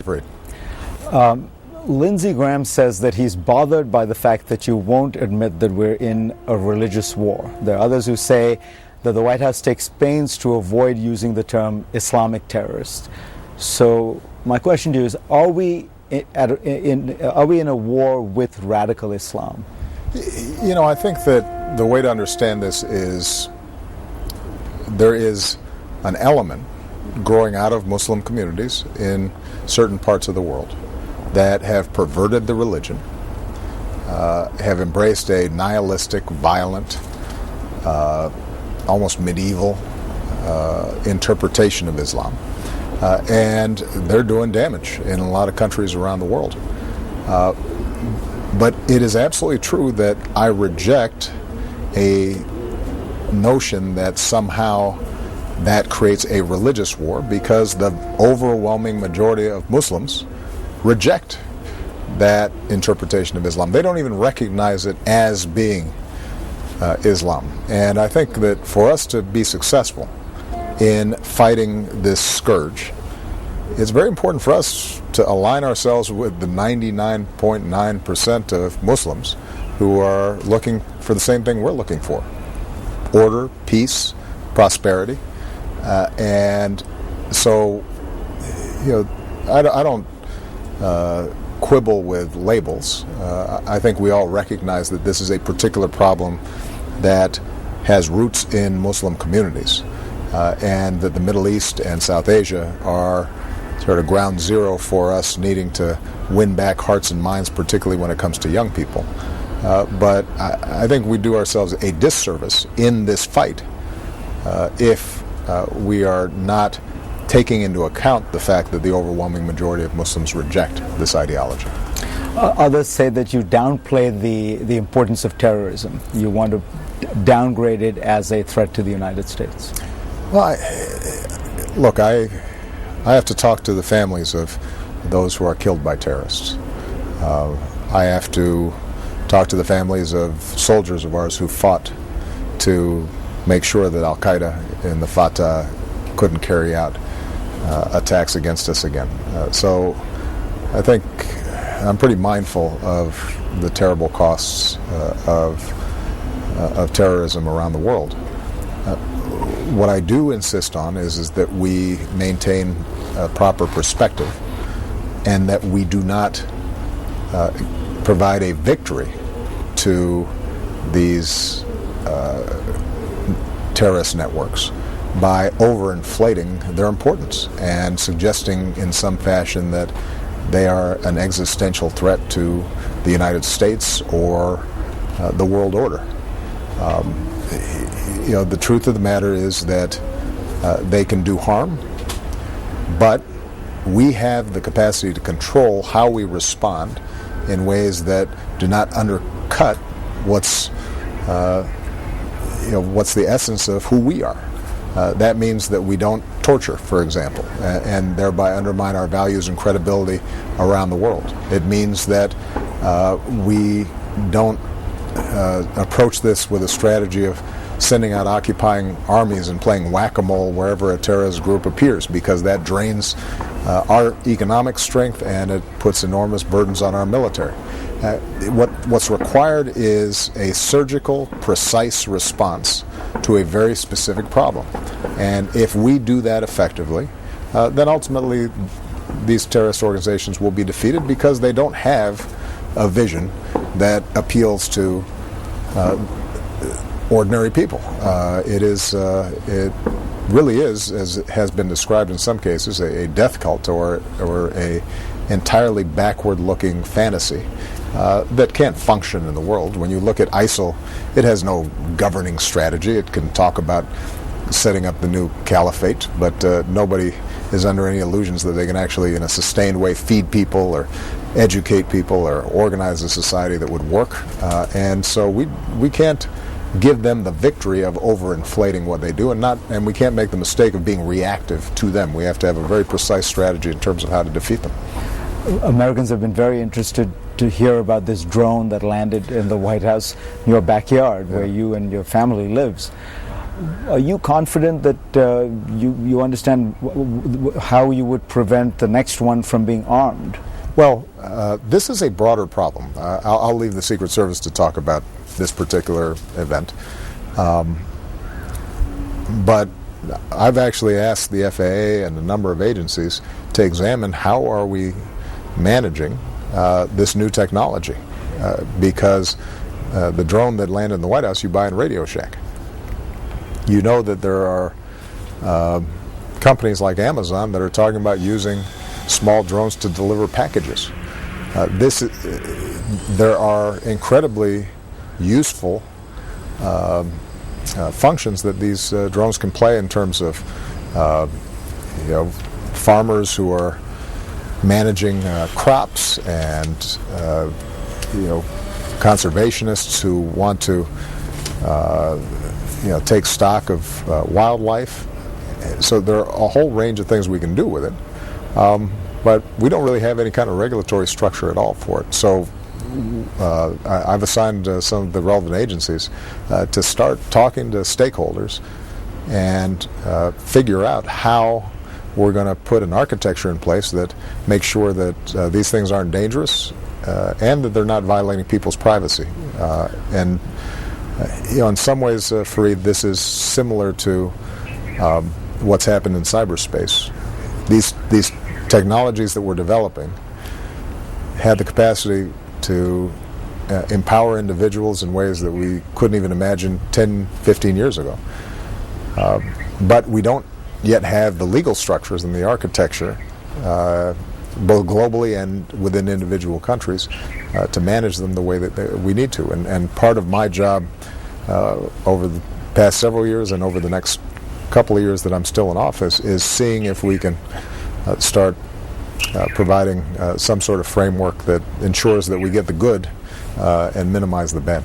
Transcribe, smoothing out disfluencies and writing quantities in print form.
agreed. Lindsey Graham says that he's bothered by the fact that you won't admit that we're in a religious war. There are others who say that the White House takes pains to avoid using the term Islamic terrorist. So my question to you is, are we in a war with radical Islam? You know, I think that the way to understand this is there is an element growing out of Muslim communities in certain parts of the world that have perverted the religion, have embraced a nihilistic, violent, almost medieval interpretation of Islam. And they're doing damage in a lot of countries around the world. But it is absolutely true that I reject a notion that somehow that creates a religious war, because the overwhelming majority of Muslims reject that interpretation of Islam. They don't even recognize it as being Islam. And I think that for us to be successful in fighting this scourge, it's very important for us to align ourselves with the 99.9% of Muslims who are looking for the same thing we're looking for: order, peace, prosperity. And so, you know, I don't quibble with labels. I think we all recognize that this is a particular problem that has roots in Muslim communities, and that the Middle East and South Asia are sort of ground zero for us needing to win back hearts and minds, particularly when it comes to young people. But I think we do ourselves a disservice in this fight if we are not taking into account the fact that the overwhelming majority of Muslims reject this ideology. Others say that you downplay the importance of terrorism. You want to downgrade it as a threat to the United States. Well, I have to talk to the families of those who are killed by terrorists. I have to talk to the families of soldiers of ours who fought to make sure that Al-Qaeda and the Fatah couldn't carry out attacks against us again. So I think I'm pretty mindful of the terrible costs of terrorism around the world. What I do insist on is that we maintain a proper perspective, and that we do not provide a victory to these terrorist networks by overinflating their importance and suggesting in some fashion that they are an existential threat to the United States or the world order. You know, the truth of the matter is that they can do harm, but we have the capacity to control how we respond in ways that do not undercut what's the essence of who we are. That means that we don't torture, for example, and thereby undermine our values and credibility around the world. It means that we don't approach this with a strategy of sending out occupying armies and playing whack-a-mole wherever a terrorist group appears, because that drains our economic strength and it puts enormous burdens on our military. What's required is a surgical, precise response to a very specific problem. And if we do that effectively, then ultimately these terrorist organizations will be defeated, because they don't have a vision that appeals to ordinary people. It really is, as it has been described in some cases, a death cult or a entirely backward-looking fantasy that can't function in the world. When you look at ISIL, it has no governing strategy. It can talk about setting up the new caliphate, but nobody is under any illusions that they can actually, in a sustained way, feed people or educate people or organize a society that would work. And so we can't give them the victory of overinflating what they do, and we can't make the mistake of being reactive to them. We have to have a very precise strategy in terms of how to defeat them. Americans have been very interested to hear about this drone that landed in the White House, your backyard, where you and your family lives. are you confident that you understand how you would prevent the next one from being armed? Well, this is a broader problem. I'll leave the Secret Service to talk about this particular event. But I've actually asked the FAA and a number of agencies to examine how are we managing this new technology. Because the drone that landed in the White House you buy in Radio Shack. You know that there are companies like Amazon that are talking about using small drones to deliver packages. There are incredibly useful functions that these drones can play in terms of farmers who are managing crops and conservationists who want to take stock of wildlife. So there are a whole range of things we can do with it, but we don't really have any kind of regulatory structure at all for it. So I've assigned some of the relevant agencies to start talking to stakeholders and figure out how we're going to put an architecture in place that makes sure that these things aren't dangerous and that they're not violating people's privacy. And in some ways, Fareed, this is similar to what's happened in cyberspace. These technologies that we're developing had the capacity to empower individuals in ways that we couldn't even imagine 10, 15 years ago. But we don't yet have the legal structures and the architecture, both globally and within individual countries, to manage them the way that we need to. And part of my job over the past several years and over the next couple of years that I'm still in office is seeing if we can start providing some sort of framework that ensures that we get the good and minimize the bad.